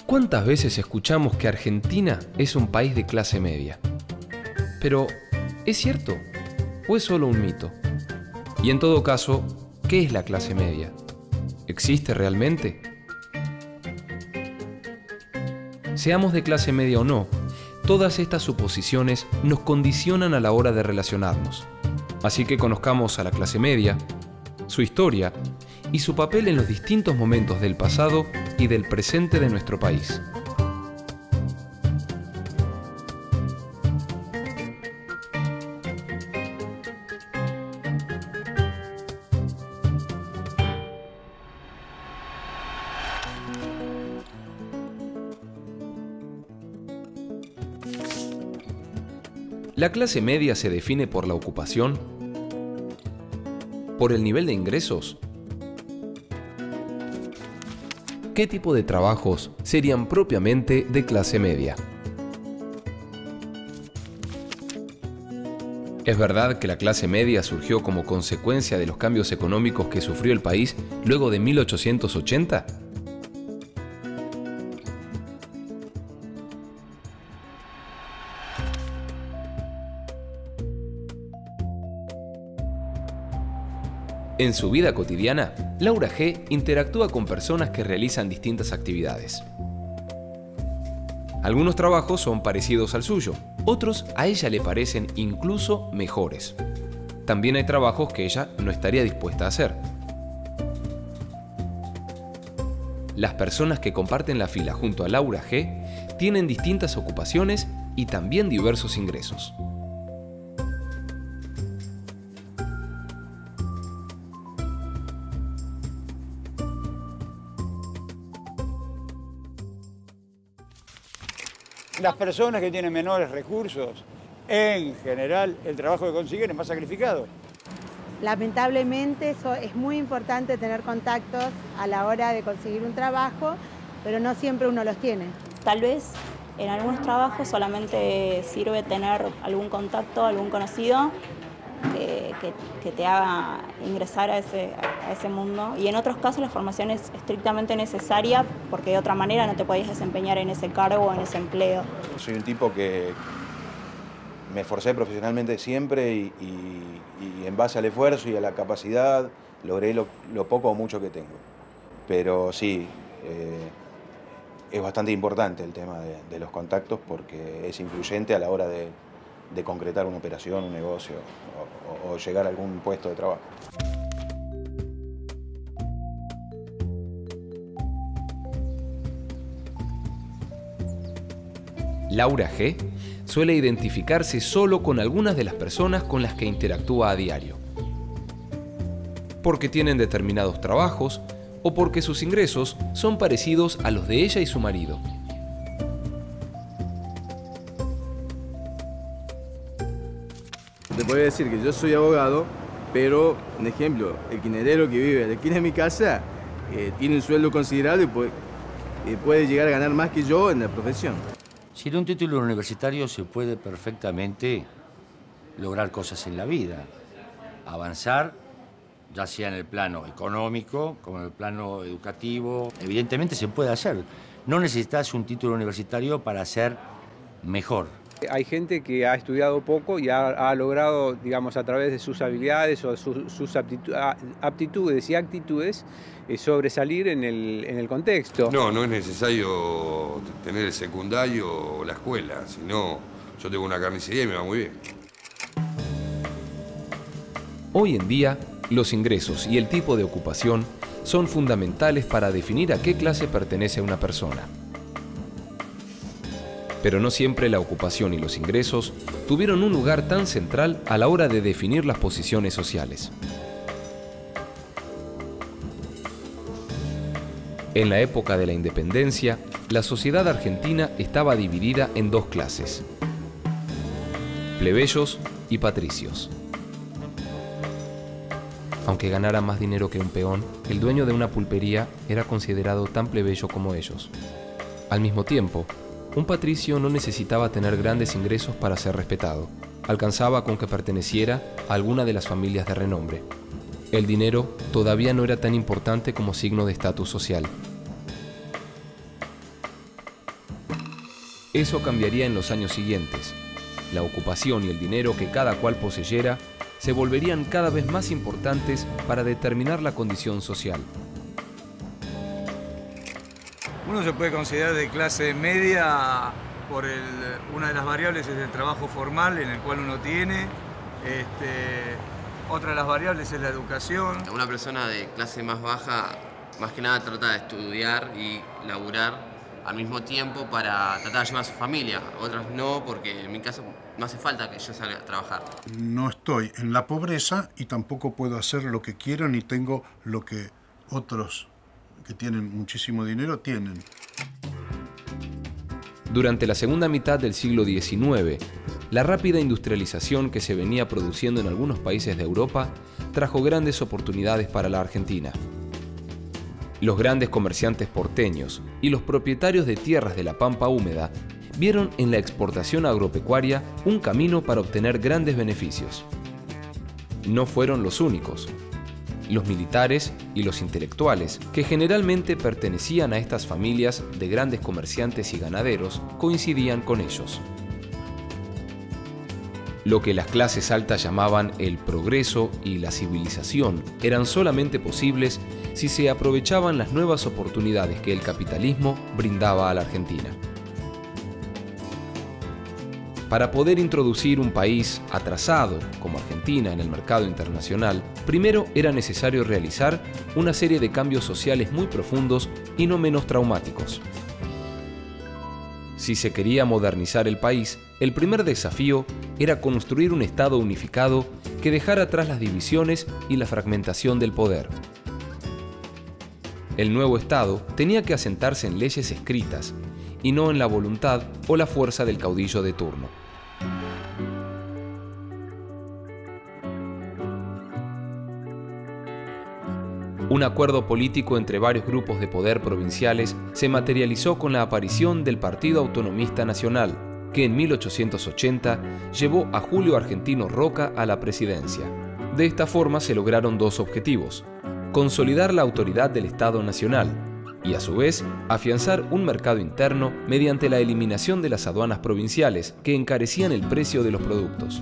¿Cuántas veces escuchamos que Argentina es un país de clase media? Pero, ¿es cierto? ¿O es solo un mito? Y en todo caso, ¿qué es la clase media? ¿Existe realmente? Seamos de clase media o no, todas estas suposiciones nos condicionan a la hora de relacionarnos. Así que conozcamos a la clase media, su historia y su papel en los distintos momentos del pasado y del presente de nuestro país. La clase media se define por la ocupación, por el nivel de ingresos. ¿Qué tipo de trabajos serían propiamente de clase media? ¿Es verdad que la clase media surgió como consecuencia de los cambios económicos que sufrió el país luego de 1880? En su vida cotidiana, Laura G. interactúa con personas que realizan distintas actividades. Algunos trabajos son parecidos al suyo, otros a ella le parecen incluso mejores. También hay trabajos que ella no estaría dispuesta a hacer. Las personas que comparten la fila junto a Laura G. tienen distintas ocupaciones y también diversos ingresos. Las personas que tienen menores recursos, en general, el trabajo que consiguen es más sacrificado. Lamentablemente es muy importante tener contactos a la hora de conseguir un trabajo, pero no siempre uno los tiene. Tal vez en algunos trabajos solamente sirve tener algún contacto, algún conocido que te haga ingresar a ese mundo. Y en otros casos la formación es estrictamente necesaria porque de otra manera no te podías desempeñar en ese cargo o en ese empleo. Soy un tipo que me esforcé profesionalmente siempre y en base al esfuerzo y a la capacidad logré lo poco o mucho que tengo. Pero sí, es bastante importante el tema de los contactos porque es influyente a la hora de concretar una operación, un negocio o llegar a algún puesto de trabajo. Laura G. suele identificarse solo con algunas de las personas con las que interactúa a diario. Porque tienen determinados trabajos o porque sus ingresos son parecidos a los de ella y su marido. Te podría decir que yo soy abogado, pero, un ejemplo, el kirchnerero que vive en la esquina de mi casa tiene un sueldo considerable y puede llegar a ganar más que yo en la profesión. Sin un título universitario se puede perfectamente lograr cosas en la vida, avanzar, ya sea en el plano económico como en el plano educativo. Evidentemente se puede hacer. No necesitas un título universitario para ser mejor. Hay gente que ha estudiado poco y ha logrado, digamos, a través de sus habilidades o sus aptitudes y actitudes, sobresalir en el contexto. No es necesario tener el secundario o la escuela, sino yo tengo una carnicería y me va muy bien. Hoy en día, los ingresos y el tipo de ocupación son fundamentales para definir a qué clase pertenece una persona. Pero no siempre la ocupación y los ingresos tuvieron un lugar tan central a la hora de definir las posiciones sociales. En la época de la independencia, la sociedad argentina estaba dividida en dos clases: plebeyos y patricios. Aunque ganara más dinero que un peón, el dueño de una pulpería era considerado tan plebeyo como ellos. Al mismo tiempo, un patricio no necesitaba tener grandes ingresos para ser respetado. Alcanzaba con que perteneciera a alguna de las familias de renombre. El dinero todavía no era tan importante como signo de estatus social. Eso cambiaría en los años siguientes. La ocupación y el dinero que cada cual poseyera se volverían cada vez más importantes para determinar la condición social. Uno se puede considerar de clase media por una de las variables es el trabajo formal en el cual uno tiene. Otra de las variables es la educación. Una persona de clase más baja, más que nada trata de estudiar y laburar al mismo tiempo para tratar de ayudar a su familia. Otras no, porque en mi caso no hace falta que yo salga a trabajar. No estoy en la pobreza y tampoco puedo hacer lo que quiero ni tengo lo que otros que tienen muchísimo dinero tienen. Durante la segunda mitad del siglo XIX, la rápida industrialización que se venía produciendo en algunos países de Europa trajo grandes oportunidades para la Argentina. Los grandes comerciantes porteños y los propietarios de tierras de la pampa húmeda vieron en la exportación agropecuaria un camino para obtener grandes beneficios. No fueron los únicos. Los militares y los intelectuales, que generalmente pertenecían a estas familias de grandes comerciantes y ganaderos, coincidían con ellos. Lo que las clases altas llamaban el progreso y la civilización eran solamente posibles si se aprovechaban las nuevas oportunidades que el capitalismo brindaba a la Argentina. Para poder introducir un país atrasado como Argentina en el mercado internacional, primero era necesario realizar una serie de cambios sociales muy profundos y no menos traumáticos. Si se quería modernizar el país, el primer desafío era construir un Estado unificado que dejara atrás las divisiones y la fragmentación del poder. El nuevo Estado tenía que asentarse en leyes escritas y no en la voluntad o la fuerza del caudillo de turno. Un acuerdo político entre varios grupos de poder provinciales se materializó con la aparición del Partido Autonomista Nacional, que en 1880 llevó a Julio Argentino Roca a la presidencia. De esta forma se lograron dos objetivos: consolidar la autoridad del Estado Nacional y, a su vez, afianzar un mercado interno mediante la eliminación de las aduanas provinciales que encarecían el precio de los productos.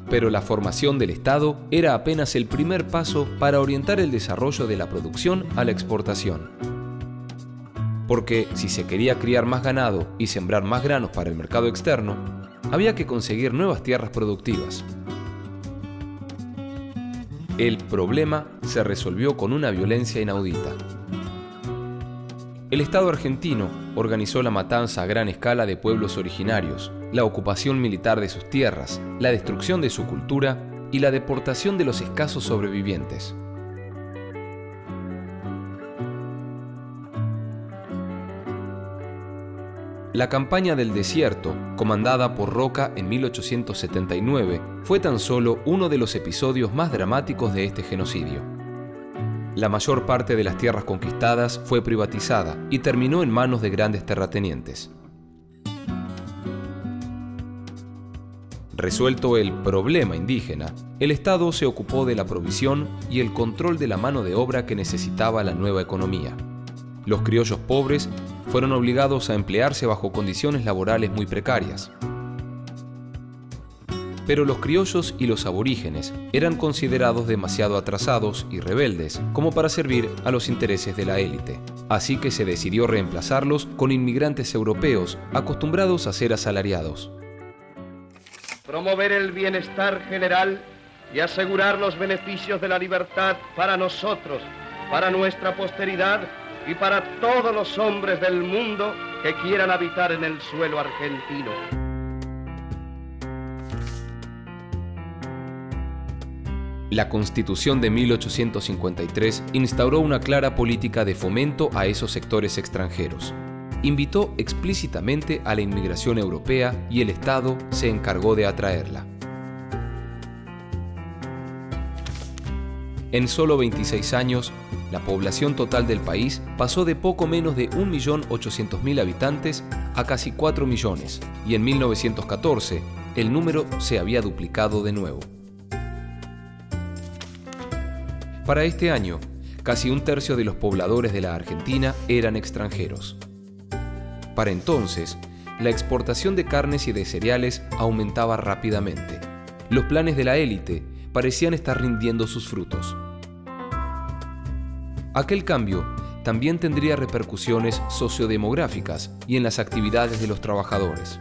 Pero la formación del Estado era apenas el primer paso para orientar el desarrollo de la producción a la exportación. Porque si se quería criar más ganado y sembrar más granos para el mercado externo, había que conseguir nuevas tierras productivas. El problema se resolvió con una violencia inaudita. El Estado argentino organizó la matanza a gran escala de pueblos originarios, la ocupación militar de sus tierras, la destrucción de su cultura y la deportación de los escasos sobrevivientes. La campaña del desierto, comandada por Roca en 1879, fue tan solo uno de los episodios más dramáticos de este genocidio. La mayor parte de las tierras conquistadas fue privatizada y terminó en manos de grandes terratenientes. Resuelto el problema indígena, el Estado se ocupó de la provisión y el control de la mano de obra que necesitaba la nueva economía. Los criollos pobres fueron obligados a emplearse bajo condiciones laborales muy precarias. Pero los criollos y los aborígenes eran considerados demasiado atrasados y rebeldes como para servir a los intereses de la élite. Así que se decidió reemplazarlos con inmigrantes europeos acostumbrados a ser asalariados. Promover el bienestar general y asegurar los beneficios de la libertad para nosotros, para nuestra posteridad y para todos los hombres del mundo que quieran habitar en el suelo argentino. La Constitución de 1853 instauró una clara política de fomento a esos sectores extranjeros. Invitó explícitamente a la inmigración europea y el Estado se encargó de atraerla. En solo 26 años, la población total del país pasó de poco menos de 1.800.000 habitantes a casi 4 millones, y en 1914 el número se había duplicado de nuevo. Para este año, casi un tercio de los pobladores de la Argentina eran extranjeros. Para entonces, la exportación de carnes y de cereales aumentaba rápidamente. Los planes de la élite parecían estar rindiendo sus frutos. Aquel cambio también tendría repercusiones sociodemográficas y en las actividades de los trabajadores.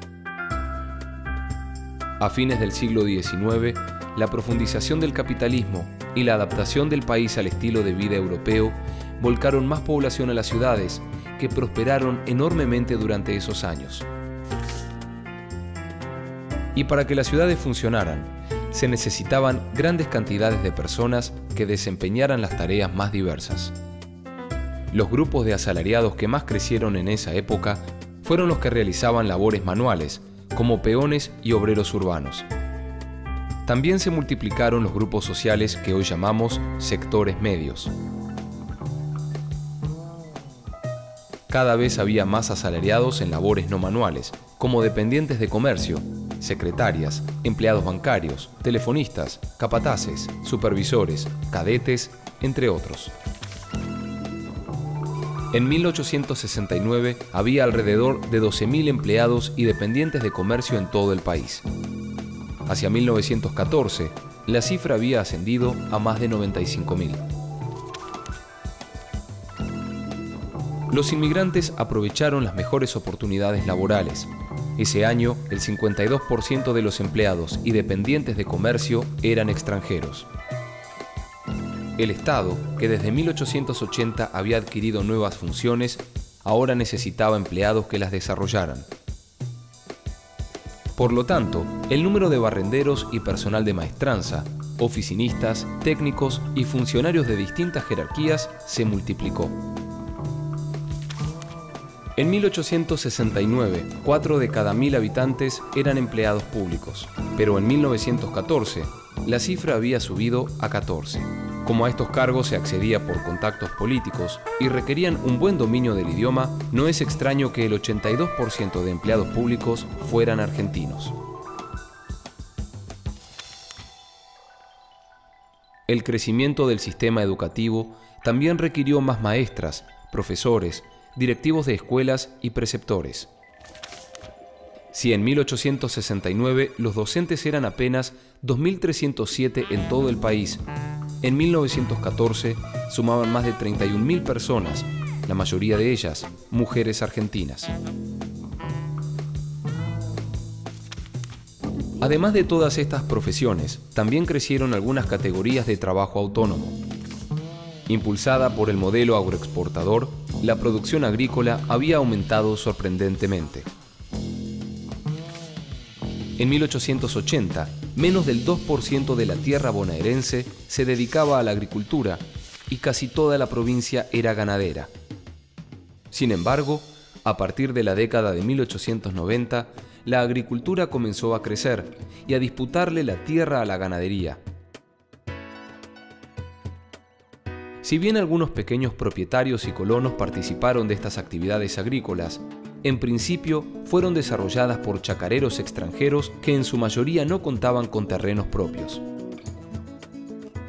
A fines del siglo XIX, la profundización del capitalismo y la adaptación del país al estilo de vida europeo volcaron más población a las ciudades, que prosperaron enormemente durante esos años. Y para que las ciudades funcionaran, se necesitaban grandes cantidades de personas que desempeñaran las tareas más diversas. Los grupos de asalariados que más crecieron en esa época fueron los que realizaban labores manuales, como peones y obreros urbanos. También se multiplicaron los grupos sociales que hoy llamamos sectores medios. Cada vez había más asalariados en labores no manuales, como dependientes de comercio, secretarias, empleados bancarios, telefonistas, capataces, supervisores, cadetes, entre otros. En 1869 había alrededor de 12.000 empleados y dependientes de comercio en todo el país. Hacia 1914, la cifra había ascendido a más de 95.000. Los inmigrantes aprovecharon las mejores oportunidades laborales. Ese año, el 52% de los empleados y dependientes de comercio eran extranjeros. El Estado, que desde 1880 había adquirido nuevas funciones, ahora necesitaba empleados que las desarrollaran. Por lo tanto, el número de barrenderos y personal de maestranza, oficinistas, técnicos y funcionarios de distintas jerarquías se multiplicó. En 1869, 4 de cada 1000 habitantes eran empleados públicos, pero en 1914 la cifra había subido a 14. Como a estos cargos se accedía por contactos políticos y requerían un buen dominio del idioma, no es extraño que el 82% de empleados públicos fueran argentinos. El crecimiento del sistema educativo también requirió más maestras, profesores, directivos de escuelas y preceptores. Si en 1869 los docentes eran apenas 2.307 en todo el país, en 1914 sumaban más de 31.000 personas, la mayoría de ellas mujeres argentinas. Además de todas estas profesiones, también crecieron algunas categorías de trabajo autónomo. Impulsada por el modelo agroexportador, la producción agrícola había aumentado sorprendentemente. En 1880, menos del 2% de la tierra bonaerense se dedicaba a la agricultura y casi toda la provincia era ganadera. Sin embargo, a partir de la década de 1890, la agricultura comenzó a crecer y a disputarle la tierra a la ganadería. Si bien algunos pequeños propietarios y colonos participaron de estas actividades agrícolas, en principio fueron desarrolladas por chacareros extranjeros que en su mayoría no contaban con terrenos propios.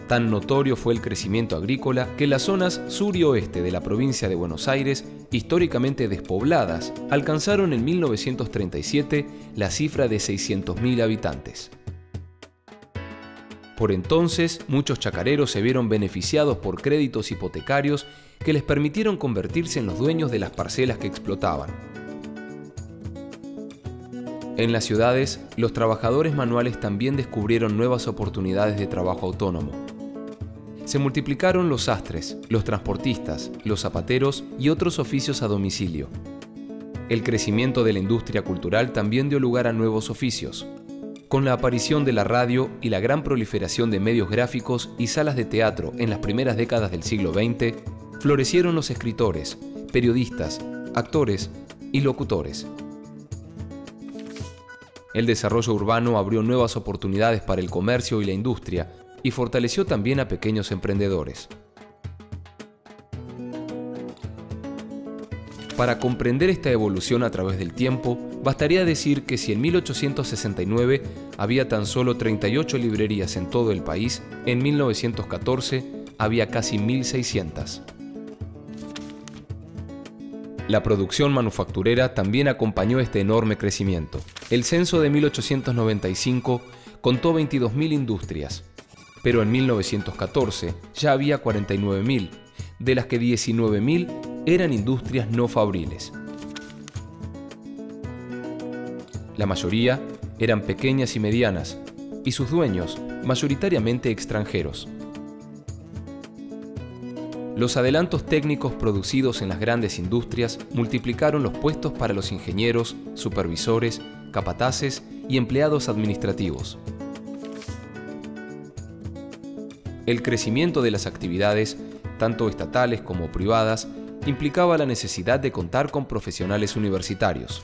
Tan notorio fue el crecimiento agrícola que las zonas sur y oeste de la provincia de Buenos Aires, históricamente despobladas, alcanzaron en 1937 la cifra de 600.000 habitantes. Por entonces, muchos chacareros se vieron beneficiados por créditos hipotecarios que les permitieron convertirse en los dueños de las parcelas que explotaban. En las ciudades, los trabajadores manuales también descubrieron nuevas oportunidades de trabajo autónomo. Se multiplicaron los sastres, los transportistas, los zapateros y otros oficios a domicilio. El crecimiento de la industria cultural también dio lugar a nuevos oficios. Con la aparición de la radio y la gran proliferación de medios gráficos y salas de teatro en las primeras décadas del siglo XX, florecieron los escritores, periodistas, actores y locutores. El desarrollo urbano abrió nuevas oportunidades para el comercio y la industria y fortaleció también a pequeños emprendedores. Para comprender esta evolución a través del tiempo, bastaría decir que si en 1869 había tan solo 38 librerías en todo el país, en 1914 había casi 1.600. La producción manufacturera también acompañó este enorme crecimiento. El censo de 1895 contó 22.000 industrias, pero en 1914 ya había 49.000, de las que 19.000 eran industrias no fabriles. La mayoría eran pequeñas y medianas, y sus dueños, mayoritariamente extranjeros. Los adelantos técnicos producidos en las grandes industrias multiplicaron los puestos para los ingenieros, supervisores, capataces y empleados administrativos. El crecimiento de las actividades, tanto estatales como privadas, implicaba la necesidad de contar con profesionales universitarios.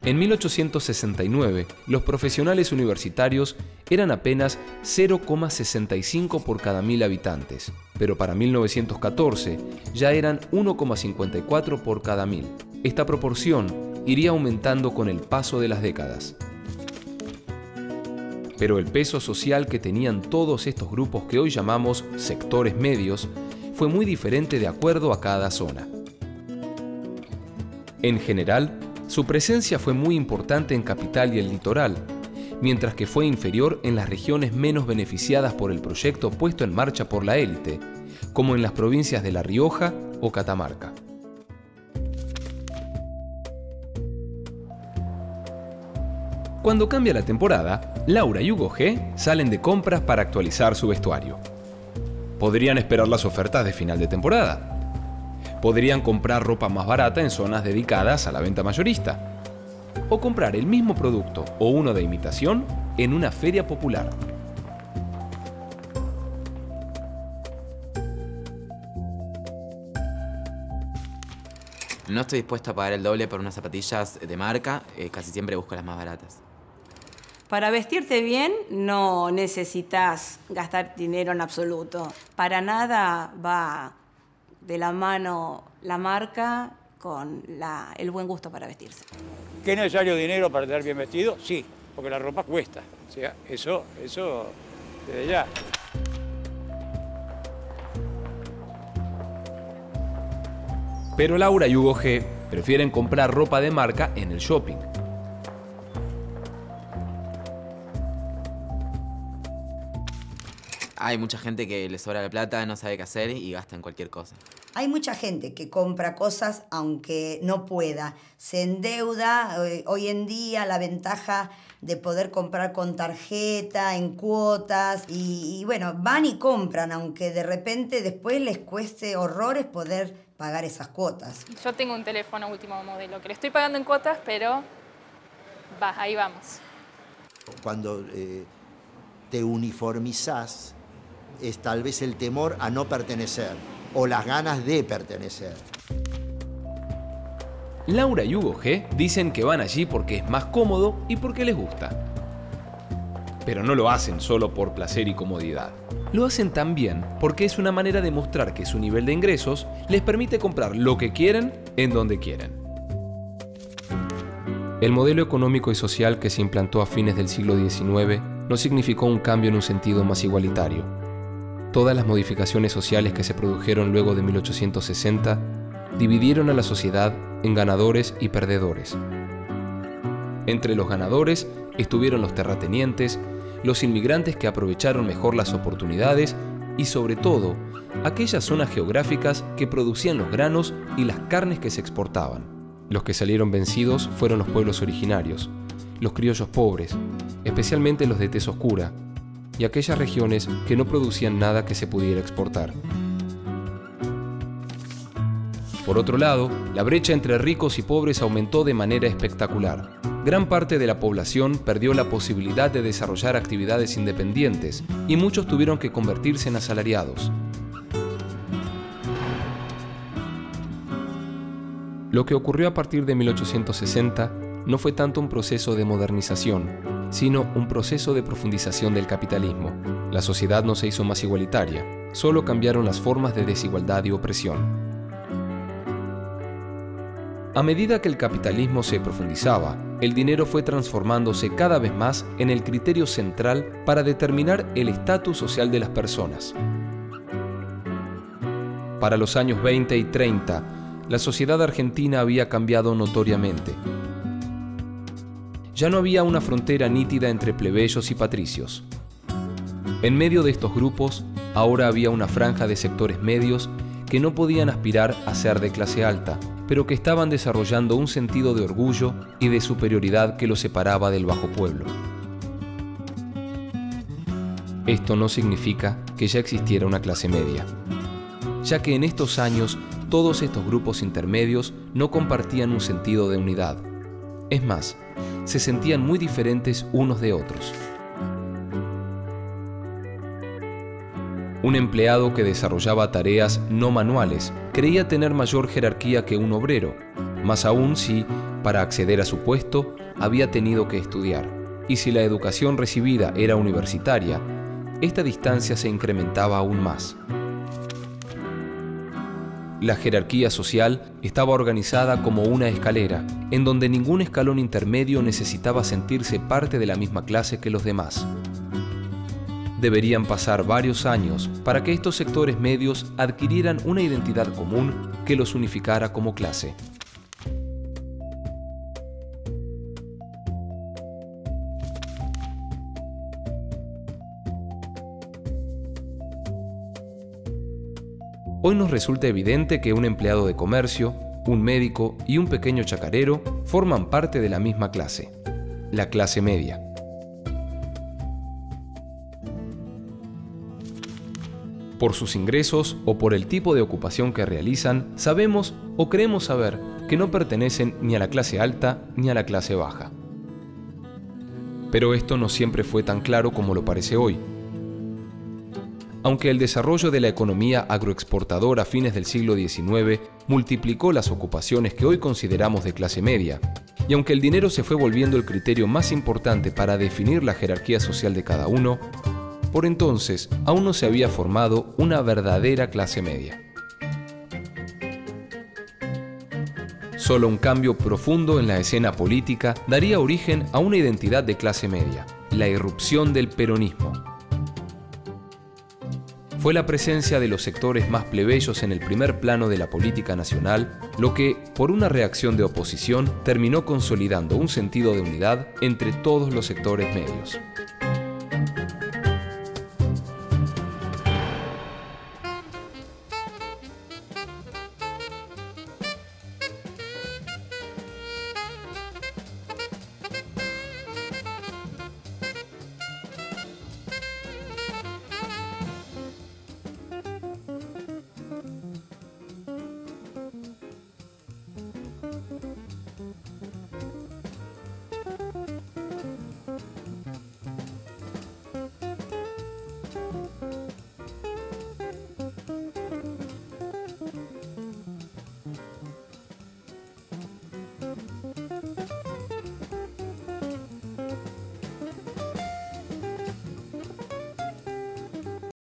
En 1869, los profesionales universitarios eran apenas 0,65 por cada 1.000 habitantes, pero para 1914 ya eran 1,54 por cada 1.000. Esta proporción iría aumentando con el paso de las décadas. Pero el peso social que tenían todos estos grupos que hoy llamamos sectores medios fue muy diferente de acuerdo a cada zona. En general, su presencia fue muy importante en Capital y el litoral, mientras que fue inferior en las regiones menos beneficiadas por el proyecto puesto en marcha por la élite, como en las provincias de La Rioja o Catamarca. Cuando cambia la temporada, Laura y Hugo G salen de compras para actualizar su vestuario. Podrían esperar las ofertas de final de temporada. Podrían comprar ropa más barata en zonas dedicadas a la venta mayorista. O comprar el mismo producto o uno de imitación en una feria popular. No estoy dispuesto a pagar el doble por unas zapatillas de marca, casi siempre busco las más baratas. Para vestirte bien no necesitas gastar dinero en absoluto. Para nada va de la mano la marca con el buen gusto para vestirse. ¿Qué es necesario dinero para estar bien vestido? Sí, porque la ropa cuesta. O sea, eso desde ya. Pero Laura y Hugo G prefieren comprar ropa de marca en el shopping. Hay mucha gente que le sobra la plata, no sabe qué hacer y gasta en cualquier cosa. Hay mucha gente que compra cosas aunque no pueda. Se endeuda. Hoy en día la ventaja de poder comprar con tarjeta, en cuotas. Y bueno, van y compran, aunque de repente después les cueste horrores poder pagar esas cuotas. Yo tengo un teléfono último modelo que le estoy pagando en cuotas, pero ahí vamos. Cuando te uniformizás, es tal vez el temor a no pertenecer o las ganas de pertenecer. Laura y Hugo G dicen que van allí porque es más cómodo y porque les gusta. Pero no lo hacen solo por placer y comodidad. Lo hacen también porque es una manera de mostrar que su nivel de ingresos les permite comprar lo que quieren en donde quieren. El modelo económico y social que se implantó a fines del siglo XIX no significó un cambio en un sentido más igualitario. Todas las modificaciones sociales que se produjeron luego de 1860 dividieron a la sociedad en ganadores y perdedores. Entre los ganadores estuvieron los terratenientes, los inmigrantes que aprovecharon mejor las oportunidades y, sobre todo, aquellas zonas geográficas que producían los granos y las carnes que se exportaban. Los que salieron vencidos fueron los pueblos originarios, los criollos pobres, especialmente los de tez oscura, y aquellas regiones que no producían nada que se pudiera exportar. Por otro lado, la brecha entre ricos y pobres aumentó de manera espectacular. Gran parte de la población perdió la posibilidad de desarrollar actividades independientes y muchos tuvieron que convertirse en asalariados. Lo que ocurrió a partir de 1860 no fue tanto un proceso de modernización, sino un proceso de profundización del capitalismo. La sociedad no se hizo más igualitaria, solo cambiaron las formas de desigualdad y opresión. A medida que el capitalismo se profundizaba, el dinero fue transformándose cada vez más en el criterio central para determinar el estatus social de las personas. Para los años 20 y 30, la sociedad argentina había cambiado notoriamente. Ya no había una frontera nítida entre plebeyos y patricios. En medio de estos grupos, ahora había una franja de sectores medios que no podían aspirar a ser de clase alta, pero que estaban desarrollando un sentido de orgullo y de superioridad que los separaba del bajo pueblo. Esto no significa que ya existiera una clase media, ya que en estos años todos estos grupos intermedios no compartían un sentido de unidad. Es más, se sentían muy diferentes unos de otros. Un empleado que desarrollaba tareas no manuales creía tener mayor jerarquía que un obrero, más aún si, para acceder a su puesto, había tenido que estudiar. Y si la educación recibida era universitaria, esta distancia se incrementaba aún más. La jerarquía social estaba organizada como una escalera, en donde ningún escalón intermedio necesitaba sentirse parte de la misma clase que los demás. Deberían pasar varios años para que estos sectores medios adquirieran una identidad común que los unificara como clase. Hoy nos resulta evidente que un empleado de comercio, un médico y un pequeño chacarero forman parte de la misma clase, la clase media. Por sus ingresos o por el tipo de ocupación que realizan, sabemos o creemos saber que no pertenecen ni a la clase alta ni a la clase baja. Pero esto no siempre fue tan claro como lo parece hoy. Aunque el desarrollo de la economía agroexportadora a fines del siglo XIX multiplicó las ocupaciones que hoy consideramos de clase media, y aunque el dinero se fue volviendo el criterio más importante para definir la jerarquía social de cada uno, por entonces aún no se había formado una verdadera clase media. Solo un cambio profundo en la escena política daría origen a una identidad de clase media, la irrupción del peronismo. Fue la presencia de los sectores más plebeyos en el primer plano de la política nacional lo que, por una reacción de oposición, terminó consolidando un sentido de unidad entre todos los sectores medios.